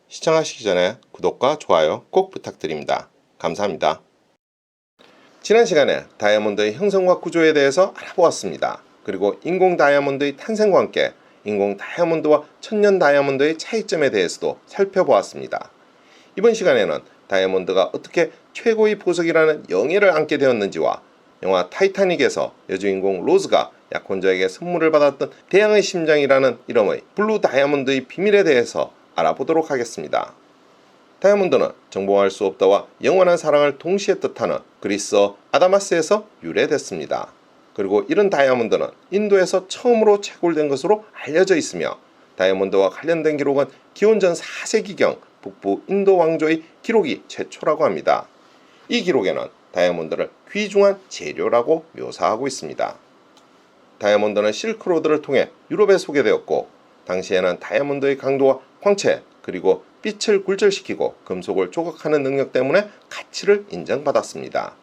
시청하시기 전에 구독과 좋아요 꼭 부탁드립니다. 감사합니다. 지난 시간에 다이아몬드의 형성과 구조에 대해서 알아보았습니다. 그리고 인공 다이아몬드의 탄생과 함께 인공 다이아몬드와 천년 다이아몬드의 차이점에 대해서도 살펴보았습니다. 이번 시간에는 다이아몬드가 어떻게 최고의 보석이라는 영예를 안게 되었는지와 영화 타이타닉에서 여주인공 로즈가 약혼자에게 선물을 받았던 태양의 심장이라는 이름의 블루 다이아몬드의 비밀에 대해서 알아보도록 하겠습니다. 다이아몬드는 정복할 수 없다와 영원한 사랑을 동시에 뜻하는 그리스어 아다마스에서 유래됐습니다. 그리고 이런 다이아몬드는 인도에서 처음으로 채굴된 것으로 알려져 있으며 다이아몬드와 관련된 기록은 기원전 4세기경 북부 인도 왕조의 기록이 최초라고 합니다. 이 기록에는 다이아몬드를 귀중한 재료라고 묘사하고 있습니다. 다이아몬드는 실크로드를 통해 유럽에 소개되었고 당시에는 다이아몬드의 강도와 광채 그리고 빛을 굴절시키고 금속을 조각하는 능력 때문에 가치를 인정받았습니다.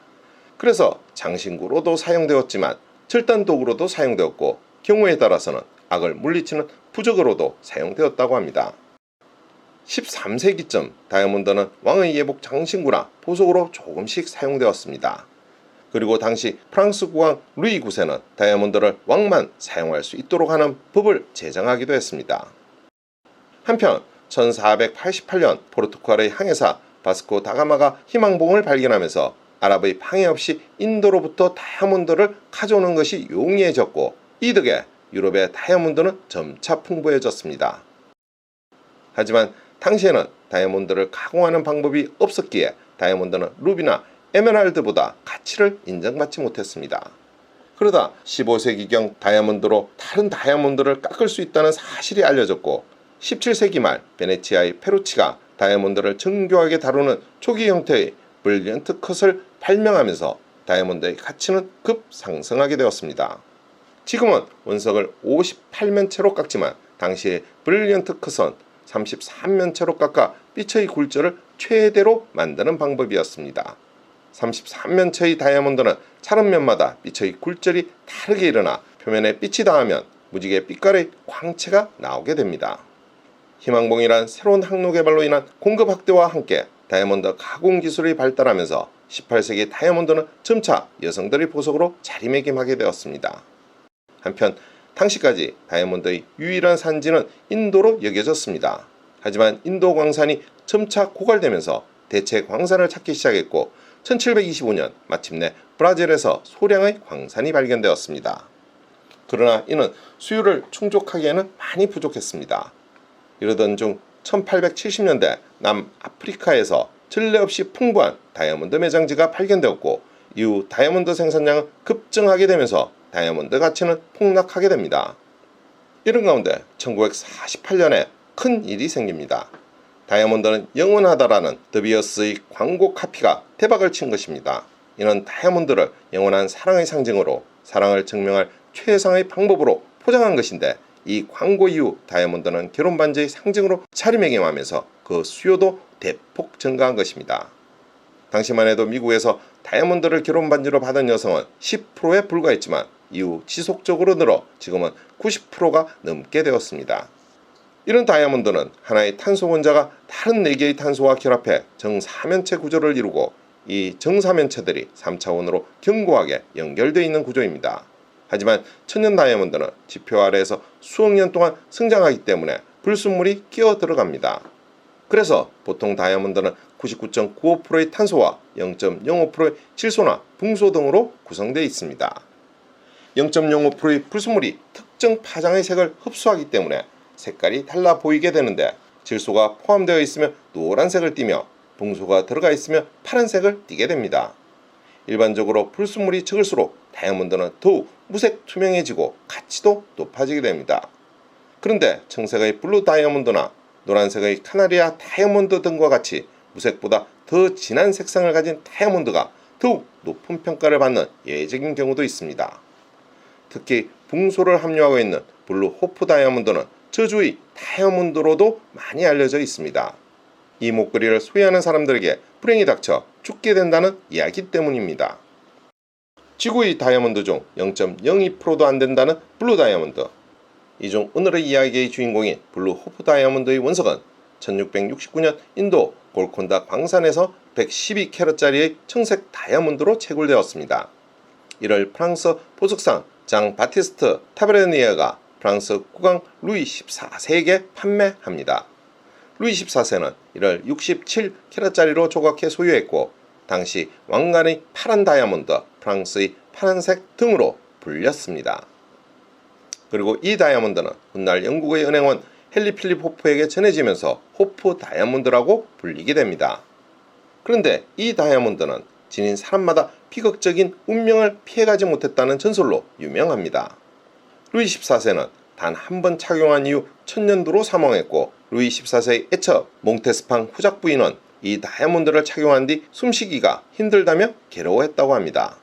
그래서 장신구로도 사용되었지만 절단 도구로도 사용되었고 경우에 따라서는 악을 물리치는 부적으로도 사용되었다고 합니다. 13세기쯤 다이아몬드는 왕의 예복 장신구나 보석으로 조금씩 사용되었습니다. 그리고 당시 프랑스 국왕 루이 9세는 다이아몬드를 왕만 사용할 수 있도록 하는 법을 제정하기도 했습니다. 한편 1488년 포르투갈의 항해사 바스코 다가마가 희망봉을 발견하면서 아랍의 방해 없이 인도로부터 다이아몬드를 가져오는 것이 용이해졌고 이 덕에 유럽의 다이아몬드는 점차 풍부해졌습니다. 하지만 당시에는 다이아몬드를 가공하는 방법이 없었기에 다이아몬드는 루비나 에메랄드보다 가치를 인정받지 못했습니다. 그러다 15세기경 다이아몬드로 다른 다이아몬드를 깎을 수 있다는 사실이 알려졌고 17세기 말 베네치아의 페루치가 다이아몬드를 정교하게 다루는 초기 형태의 브릴리언트 컷을 발명하면서 다이아몬드의 가치는 급상승하게 되었습니다. 지금은 원석을 58면체로 깎지만 당시의 브릴리언트 컷은 33면체로 깎아 빛의 굴절을 최대로 만드는 방법이었습니다. 33면체의 다이아몬드는 자른 면마다 빛의 굴절이 다르게 일어나 표면에 빛이 닿으면 무지개 빛깔의 광채가 나오게 됩니다. 희망봉이란 새로운 항로 개발로 인한 공급 확대와 함께 다이아몬드 가공 기술이 발달하면서 18세기 다이아몬드는 점차 여성들의 보석으로 자리매김하게 되었습니다. 한편 당시까지 다이아몬드의 유일한 산지는 인도로 여겨졌습니다. 하지만 인도 광산이 점차 고갈되면서 대체 광산을 찾기 시작했고 1725년 마침내 브라질에서 소량의 광산이 발견되었습니다. 그러나 이는 수요를 충족하기에는 많이 부족했습니다. 이러던 중 1870년대 남아프리카에서 전례 없이 풍부한 다이아몬드 매장지가 발견되었고 이후 다이아몬드 생산량은 급증하게 되면서 다이아몬드 가치는 폭락하게 됩니다. 이런 가운데 1948년에 큰 일이 생깁니다. 다이아몬드는 영원하다라는 더비어스의 광고 카피가 대박을 친 것입니다. 이는 다이아몬드를 영원한 사랑의 상징으로 사랑을 증명할 최상의 방법으로 포장한 것인데 이 광고 이후 다이아몬드는 결혼 반지의 상징으로 자리매김하면서 그 수요도 대폭 증가한 것입니다. 당시만 해도 미국에서 다이아몬드를 결혼 반지로 받은 여성은 10%에 불과했지만 이후 지속적으로 늘어 지금은 90%가 넘게 되었습니다. 이런 다이아몬드는 하나의 탄소 원자가 다른 4개의 탄소와 결합해 정사면체 구조를 이루고 이 정사면체들이 3차원으로 견고하게 연결되어 있는 구조입니다. 하지만 천년 다이아몬드는 지표 아래에서 수억 년 동안 성장하기 때문에 불순물이 끼어 들어갑니다. 그래서 보통 다이아몬드는 99.95%의 탄소와 0.05%의 질소나 붕소 등으로 구성되어 있습니다. 0.05%의 불순물이 특정 파장의 색을 흡수하기 때문에 색깔이 달라 보이게 되는데 질소가 포함되어 있으면 노란색을 띠며 붕소가 들어가 있으면 파란색을 띠게 됩니다. 일반적으로 불순물이 적을수록 다이아몬드는 더욱 무색 투명해지고 가치도 높아지게 됩니다. 그런데 청색의 블루 다이아몬드나 노란색의 카나리아 다이아몬드 등과 같이 무색보다 더 진한 색상을 가진 다이아몬드가 더욱 높은 평가를 받는 예외적인 경우도 있습니다. 특히 붕소를 함유하고 있는 블루 호프 다이아몬드는 저주의 다이아몬드로도 많이 알려져 있습니다. 이 목걸이를 소유하는 사람들에게 불행이 닥쳐 죽게 된다는 이야기 때문입니다. 지구의 다이아몬드 중 0.02%도 안 된다는 블루 다이아몬드. 이 중 오늘의 이야기의 주인공인 블루 호프 다이아몬드의 원석은 1669년 인도 골콘다 광산에서 112캐럿짜리의 청색 다이아몬드로 채굴되었습니다. 이를 프랑스 보석상 장 바티스트 타베르니에가 프랑스 국왕 루이 14세에게 판매합니다. 루이 14세는 이를 67캐럿짜리로 조각해 소유했고 당시 왕관의 파란 다이아몬드, 프랑스의 파란색 등으로 불렸습니다. 그리고 이 다이아몬드는 훗날 영국의 은행원 헨리 필립 호프에게 전해지면서 호프 다이아몬드라고 불리게 됩니다. 그런데 이 다이아몬드는 지닌 사람마다 비극적인 운명을 피해가지 못했다는 전설로 유명합니다. 루이 14세는 단 한 번 착용한 이후 천년두로 사망했고 루이 14세의 애처 몽테스팡 후작 부인은 이 다이아몬드를 착용한 뒤 숨쉬기가 힘들다며 괴로워했다고 합니다.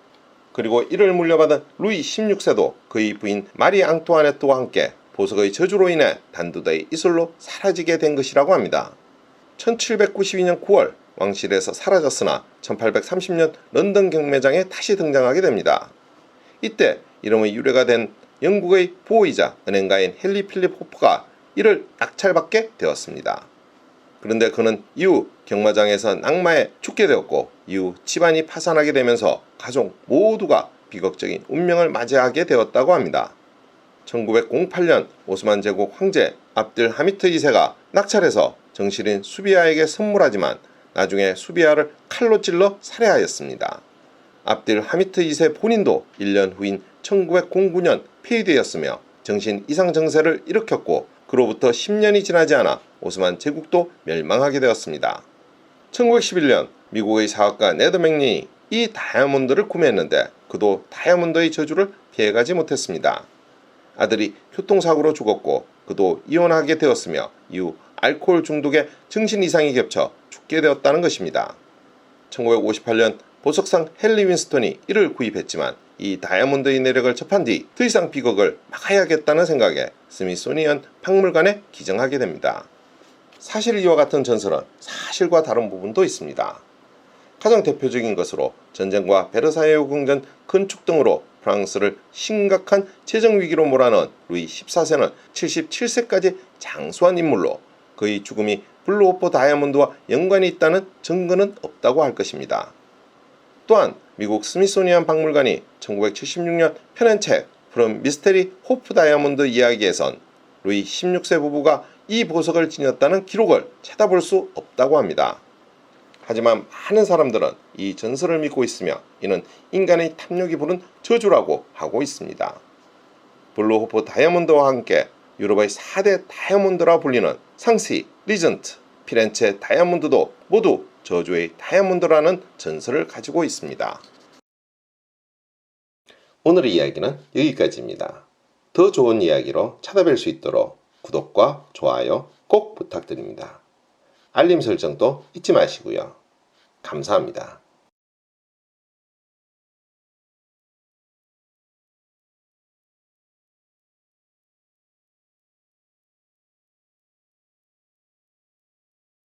그리고 이를 물려받은 루이 16세도 그의 부인 마리 앙투아네트와 함께 보석의 저주로 인해 단두대의 이슬로 사라지게 된 것이라고 합니다. 1792년 9월 왕실에서 사라졌으나 1830년 런던 경매장에 다시 등장하게 됩니다. 이때 이름의 유래가 된 영국의 부호이자 은행가인 헨리 필립 호프가 이를 낙찰받게 되었습니다. 그런데 그는 이후 경마장에서 낙마에 죽게 되었고 이후 집안이 파산하게 되면서 가족 모두가 비극적인 운명을 맞이하게 되었다고 합니다. 1908년 오스만 제국 황제 압들 하미트 2세가 낙찰해서 정실인 수비아에게 선물하지만 나중에 수비아를 칼로 찔러 살해하였습니다. 압들 하미트 2세 본인도 1년 후인 1909년 폐위되었으며 정신 이상 증세를 일으켰고 그로부터 10년이 지나지 않아 오스만 제국도 멸망하게 되었습니다. 1911년 미국의 사학가 네드 맥린이 이 다이아몬드를 구매했는데 그도 다이아몬드의 저주를 피해가지 못했습니다. 아들이 교통사고로 죽었고 그도 이혼하게 되었으며 이후 알코올 중독에 정신 이상이 겹쳐 죽게 되었다는 것입니다. 1958년 보석상 헨리 윈스턴이 이를 구입했지만 이 다이아몬드의 내력을 접한 뒤 더 이상 비극을 막아야겠다는 생각에 스미소니언 박물관에 기증하게 됩니다. 사실 이와 같은 전설은 사실과 다른 부분도 있습니다. 가장 대표적인 것으로 전쟁과 베르사유 궁전 건축 등으로 프랑스를 심각한 재정 위기로 몰아넣은 루이 14세는 77세까지 장수한 인물로 그의 죽음이 블루호프 다이아몬드와 연관이 있다는 증거는 없다고 할 것입니다. 또한 미국 스미소니안 박물관이 1976년 펴낸 책 프롬 미스테리 호프 다이아몬드 이야기에선 루이 16세 부부가 이 보석을 지녔다는 기록을 찾아볼 수 없다고 합니다. 하지만 많은 사람들은 이 전설을 믿고 있으며 이는 인간의 탐욕이 부른 저주라고 하고 있습니다. 블루호프 다이아몬드와 함께 유럽의 4대 다이아몬드라 불리는 상시, 리전트, 피렌체 다이아몬드도 모두 저주의 다이아몬드라는 전설을 가지고 있습니다. 오늘의 이야기는 여기까지입니다. 더 좋은 이야기로 찾아뵐 수 있도록 구독과 좋아요 꼭 부탁드립니다. 알림 설정도 잊지 마시고요. 감사합니다.